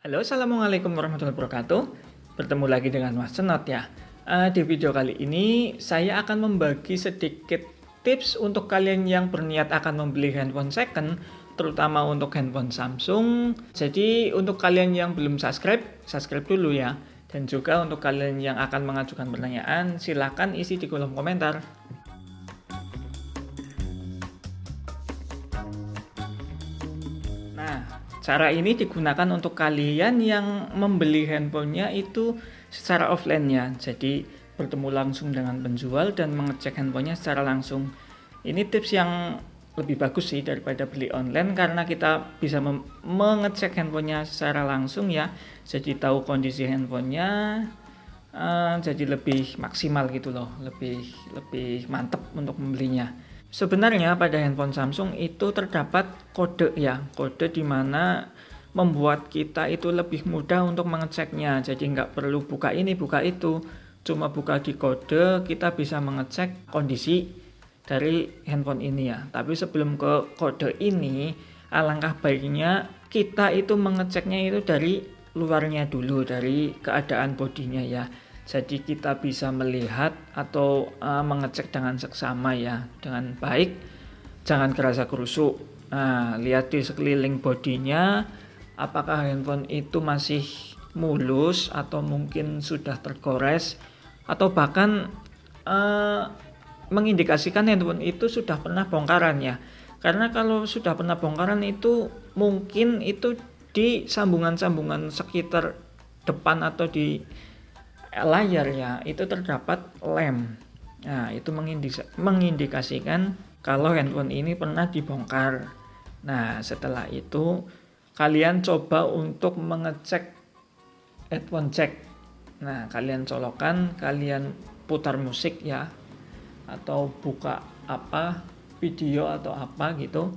Halo, assalamualaikum warahmatullahi wabarakatuh. Bertemu lagi dengan Mas Cenot ya. Di video kali ini saya akan membagi sedikit tips untuk kalian yang berniat akan membeli handphone second, terutama untuk handphone Samsung. Jadi untuk kalian yang belum subscribe dulu ya. Dan juga untuk kalian yang akan mengajukan pertanyaan, silakan isi di kolom komentar. Nah, cara ini digunakan untuk kalian yang membeli handphonenya itu secara offline ya. Jadi bertemu langsung dengan penjual dan mengecek handphonenya secara langsung. Ini tips yang lebih bagus sih daripada beli online karena kita bisa mengecek handphonenya secara langsung ya. Jadi tahu kondisi handphonenya, jadi lebih maksimal gitu loh, lebih mantep untuk membelinya. Sebenarnya pada handphone Samsung itu terdapat kode ya, kode di mana membuat kita itu lebih mudah untuk mengeceknya. Jadi nggak perlu buka ini, buka itu, cuma buka di kode kita bisa mengecek kondisi dari handphone ini ya. Tapi sebelum ke kode ini, alangkah baiknya kita itu mengeceknya itu dari luarnya dulu, dari keadaan bodinya ya. Jadi kita bisa melihat atau mengecek dengan seksama ya, dengan baik, jangan kerasa kerusuk. Nah, lihat di sekeliling bodinya, apakah handphone itu masih mulus atau mungkin sudah tergores, atau bahkan mengindikasikan handphone itu sudah pernah bongkaran ya. Karena kalau sudah pernah bongkaran itu mungkin itu di sambungan-sambungan sekitar depan atau di layar ya, itu terdapat lem. Nah, itu mengindikasikan kalau handphone ini pernah dibongkar. Nah, setelah itu kalian coba untuk mengecek headphone jack. Nah, kalian colokan, kalian putar musik ya, atau buka video atau apa gitu.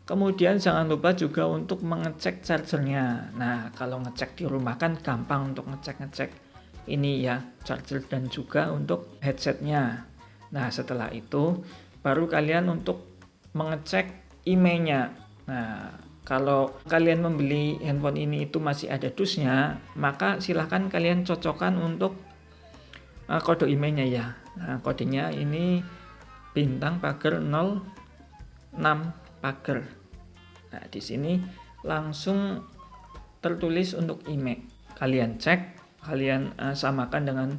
Kemudian jangan lupa juga untuk mengecek chargernya. Nah, kalau ngecek di rumah kan gampang untuk ngecek ini ya, charger dan juga untuk headsetnya. Nah, setelah itu baru kalian untuk mengecek IMEI-nya. Nah, kalau kalian membeli handphone ini itu masih ada dusnya, maka silahkan kalian cocokkan untuk kode IMEI-nya ya. Nah, kodenya ini bintang pagar 06 pagar. Nah, di sini langsung tertulis untuk IMEI. Kalian cek, kalian samakan dengan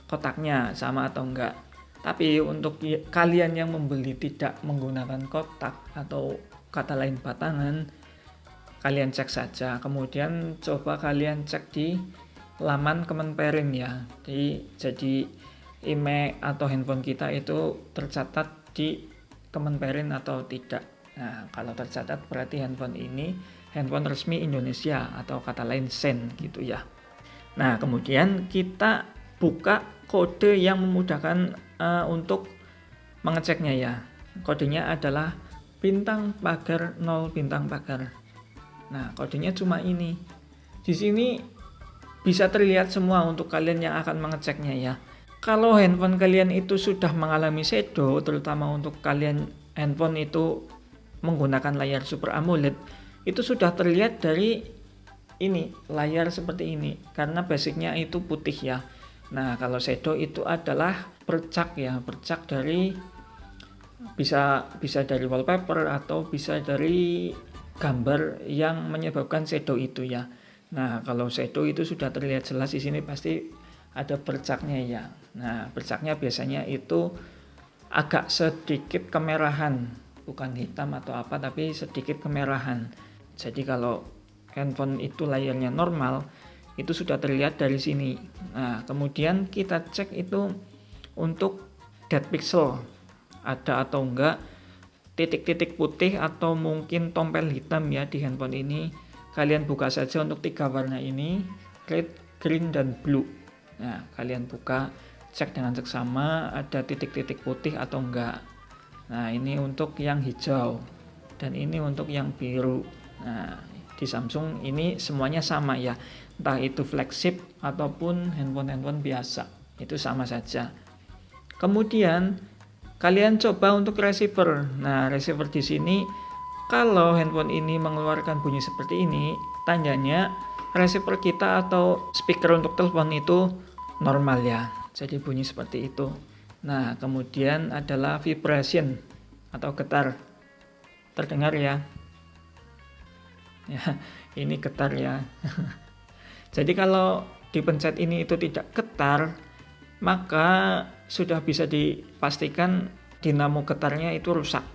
kotaknya sama atau enggak. Tapi untuk kalian yang membeli tidak menggunakan kotak atau kata lain batangan, kalian cek saja. Kemudian coba kalian cek di laman Kemenperin ya. Jadi IMEI atau handphone kita itu tercatat di Kemenperin atau tidak. Nah, kalau tercatat berarti handphone ini handphone resmi Indonesia atau kata lain SEN gitu ya. Nah, kemudian kita buka kode yang memudahkan untuk mengeceknya ya. Kodenya adalah bintang pagar 0 bintang pagar. Nah, kodenya cuma ini. Di sini bisa terlihat semua untuk kalian yang akan mengeceknya ya. Kalau handphone kalian itu sudah mengalami shadow, terutama untuk kalian handphone itu menggunakan layar Super AMOLED, itu sudah terlihat dari ini layar seperti ini karena basicnya itu putih ya. Nah, kalau shadow itu adalah bercak ya, bercak dari bisa dari wallpaper atau bisa dari gambar yang menyebabkan shadow itu ya. Nah, kalau shadow itu sudah terlihat jelas di sini pasti ada bercaknya ya. Nah, bercaknya biasanya itu agak sedikit kemerahan, bukan hitam atau apa tapi sedikit kemerahan. Jadi kalau handphone itu layarnya normal, itu sudah terlihat dari sini. Nah, kemudian kita cek itu untuk dead pixel, ada atau enggak titik-titik putih atau mungkin tompel hitam ya di handphone ini. Kalian buka saja untuk 3 warna ini, red, green, dan blue. Nah, kalian buka, cek dengan seksama ada titik-titik putih atau enggak. Nah, ini untuk yang hijau dan ini untuk yang biru. Nah, di Samsung ini semuanya sama ya, entah itu flagship ataupun handphone biasa, itu sama saja. Kemudian kalian coba untuk receiver. Nah, receiver di sini kalau handphone ini mengeluarkan bunyi seperti ini, tandanya receiver kita atau speaker untuk telepon itu normal ya, jadi bunyi seperti itu. Nah, kemudian adalah vibration atau getar, terdengar ya. Ya, ini getar ya. Jadi kalau dipencet ini itu tidak getar, maka sudah bisa dipastikan dinamo getarnya itu rusak.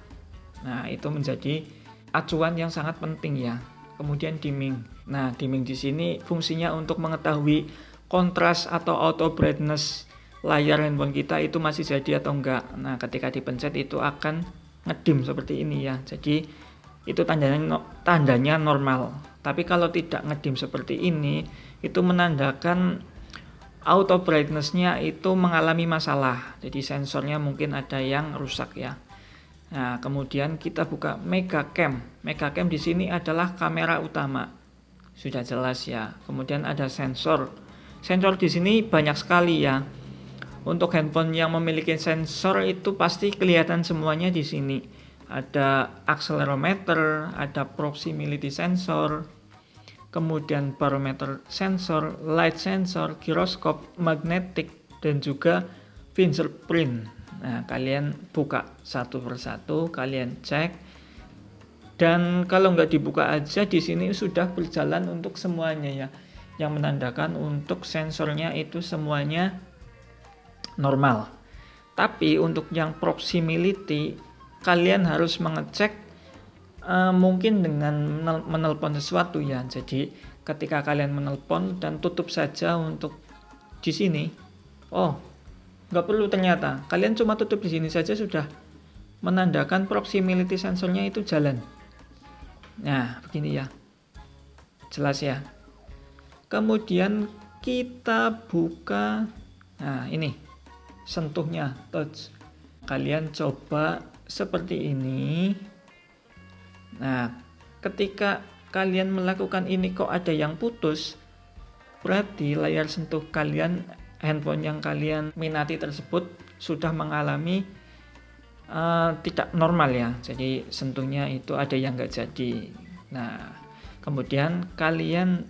Nah, itu menjadi acuan yang sangat penting ya. Kemudian dimming. Nah, dimming di sini fungsinya untuk mengetahui kontras atau auto brightness layar handphone kita itu masih jadi atau enggak. Nah, ketika dipencet itu akan ngedim seperti ini ya. Jadi itu tandanya normal. Tapi kalau tidak ngedim seperti ini, itu menandakan auto brightness-nya itu mengalami masalah. Jadi sensornya mungkin ada yang rusak ya. Nah, kemudian kita buka Mega Cam. Mega Cam di sini adalah kamera utama. Sudah jelas ya. Kemudian ada sensor. Sensor di sini banyak sekali ya. Untuk handphone yang memiliki sensor itu pasti kelihatan semuanya di sini. Ada accelerometer, ada proximity sensor, kemudian barometer sensor, light sensor, gyroscope, magnetic, dan juga fingerprint. Nah, kalian buka satu persatu, kalian cek. Dan kalau nggak dibuka aja, di sini sudah berjalan untuk semuanya ya. Yang menandakan untuk sensornya itu semuanya normal. Tapi untuk yang proximity, kalian harus mengecek mungkin dengan menelpon sesuatu ya. Jadi ketika kalian menelpon dan tutup saja untuk di sini, nggak perlu ternyata. Kalian cuma tutup di sini saja sudah menandakan proximity sensornya itu jalan. Nah, begini ya. Jelas ya. Kemudian kita buka. Nah, ini sentuhnya touch. Kalian coba seperti ini. Nah, ketika kalian melakukan ini kok ada yang putus, berarti layar sentuh kalian, handphone yang kalian minati tersebut sudah mengalami tidak normal ya. Jadi sentuhnya itu ada yang nggak jadi. Nah, kemudian kalian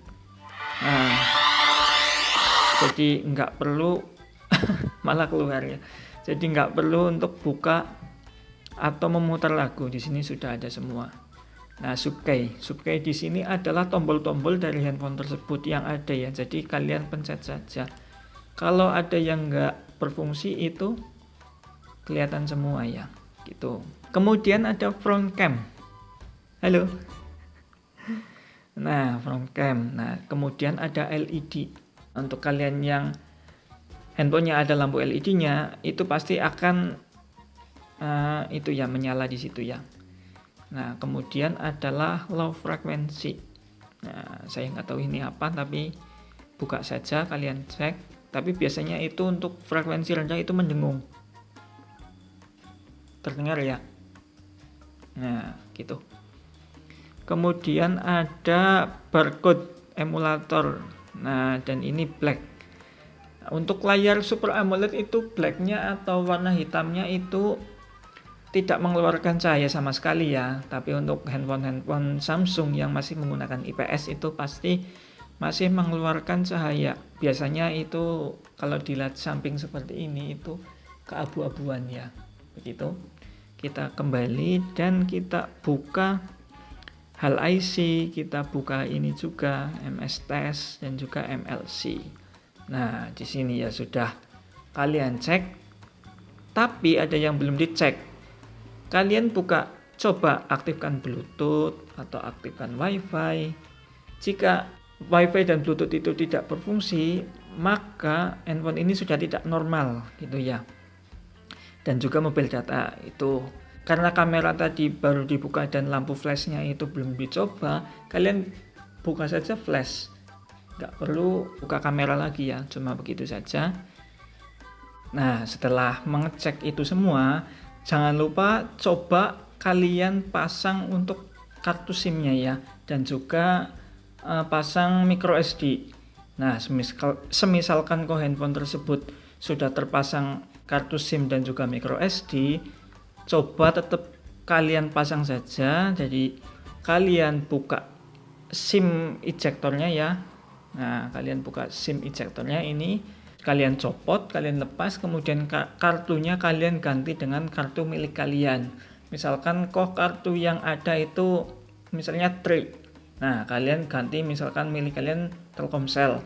jadi nggak perlu malah keluar ya. Jadi nggak perlu untuk buka atau memutar lagu. Di sini sudah ada semua. Nah, subkey di sini adalah tombol-tombol dari handphone tersebut yang ada ya. Jadi kalian pencet saja. Kalau ada yang nggak berfungsi itu kelihatan semua ya, gitu. Kemudian ada front cam. Halo. Nah, front cam. Nah, kemudian ada LED. Untuk kalian yang handphonenya ada lampu LED-nya, itu pasti akan itu ya menyala di situ ya. Nah, kemudian adalah low frequency. Nah, saya nggak tahu ini apa, tapi buka saja kalian cek. Tapi biasanya itu untuk frekuensi rendah itu mendengung. Terdengar ya. Nah, gitu. Kemudian ada barcode emulator. Nah, dan ini black. Untuk layar Super AMOLED itu blacknya atau warna hitamnya itu tidak mengeluarkan cahaya sama sekali ya. Tapi untuk handphone Samsung yang masih menggunakan IPS itu pasti masih mengeluarkan cahaya. Biasanya itu kalau dilihat samping seperti ini itu keabu-abuan ya. Begitu. Kita kembali dan kita buka HAL IC, kita buka ini juga MS Test dan juga MLC. Nah, di sini ya sudah kalian cek. Tapi ada yang belum dicek. Kalian coba aktifkan Bluetooth atau aktifkan Wi-Fi. Jika Wi-Fi dan Bluetooth itu tidak berfungsi, maka handphone ini sudah tidak normal gitu ya. Dan juga mobil data itu, karena kamera tadi baru dibuka dan lampu flashnya itu belum dicoba, kalian buka saja flash, nggak perlu buka kamera lagi ya, cuma begitu saja. Nah, setelah mengecek itu semua, jangan lupa coba kalian pasang untuk kartu SIM-nya ya, dan juga pasang micro SD. Nah, semisalkan handphone tersebut sudah terpasang kartu SIM dan juga micro SD, coba tetap kalian pasang saja. Jadi kalian buka SIM ejectornya ya, Nah, kalian buka SIM ejectornya ini, kalian copot, kalian lepas, kemudian kartunya kalian ganti dengan kartu milik kalian. Misalkan kartu yang ada itu misalnya Tri. Nah, kalian ganti misalkan milik kalian Telkomsel.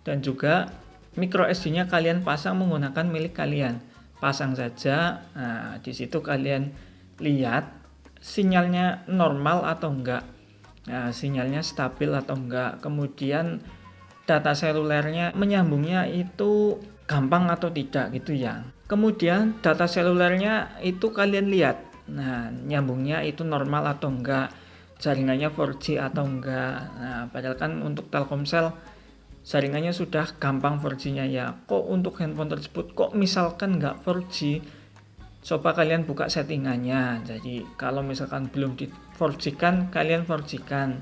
Dan juga micro SD-nya kalian pasang menggunakan milik kalian. Pasang saja. Nah, di situ kalian lihat sinyalnya normal atau enggak. Nah, sinyalnya stabil atau enggak. Kemudian data selulernya menyambungnya itu gampang atau tidak gitu ya. Kemudian data selulernya itu kalian lihat. Nah, nyambungnya itu normal atau enggak. Jaringannya 4G atau enggak. Nah, padahal kan untuk Telkomsel jaringannya sudah gampang 4G-nya ya. Kok untuk handphone tersebut kok misalkan enggak 4G? Coba kalian buka settingannya. Jadi kalau misalkan belum di 4G kan, kalian 4G kan.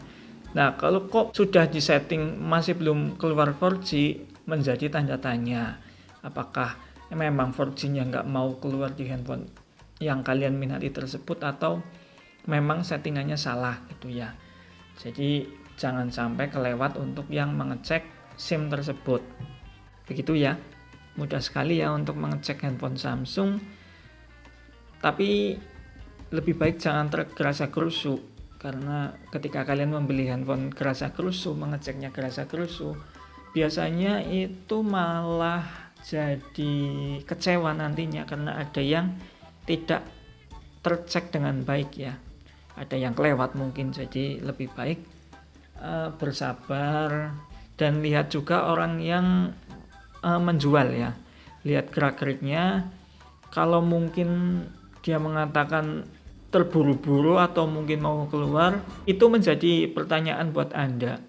Nah, kalau kok sudah di setting masih belum keluar 4G, menjadi tanda tanya. Apakah memang 4G-nya nggak mau keluar di handphone yang kalian minati tersebut, atau memang settingannya salah gitu ya. Jadi jangan sampai kelewat untuk yang mengecek SIM tersebut. Begitu ya. Mudah sekali ya untuk mengecek handphone Samsung. Tapi lebih baik jangan tergerasa gerusu, karena ketika kalian membeli handphone gerasa gerusu, mengeceknya gerasa gerusu, biasanya itu malah jadi kecewa nantinya, karena ada yang tidak tercek dengan baik ya, ada yang kelewat mungkin. Jadi lebih baik bersabar dan lihat juga orang yang menjual ya, lihat gerak-geriknya. Kalau mungkin dia mengatakan terburu-buru atau mungkin mau keluar, itu menjadi pertanyaan buat Anda.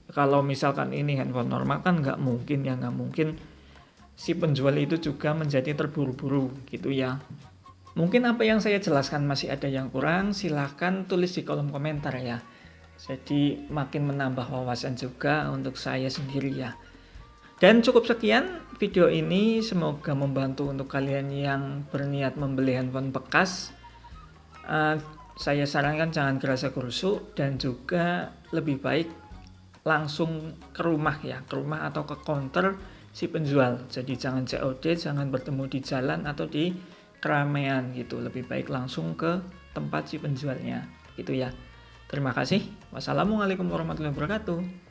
Kalau misalkan ini handphone normal kan nggak mungkin ya, nggak mungkin si penjual itu juga menjadi terburu-buru gitu ya. Mungkin apa yang saya jelaskan masih ada yang kurang, silahkan tulis di kolom komentar ya. Jadi makin menambah wawasan juga untuk saya sendiri ya. Dan cukup sekian video ini, semoga membantu untuk kalian yang berniat membeli handphone bekas. Saya sarankan jangan gerasa gerusu, dan juga lebih baik langsung ke rumah ya, ke rumah atau ke counter si penjual. Jadi jangan COD, jangan bertemu di jalan atau di keramaian gitu. Lebih baik langsung ke tempat si penjualnya gitu ya. Terima kasih. Wassalamualaikum warahmatullahi wabarakatuh.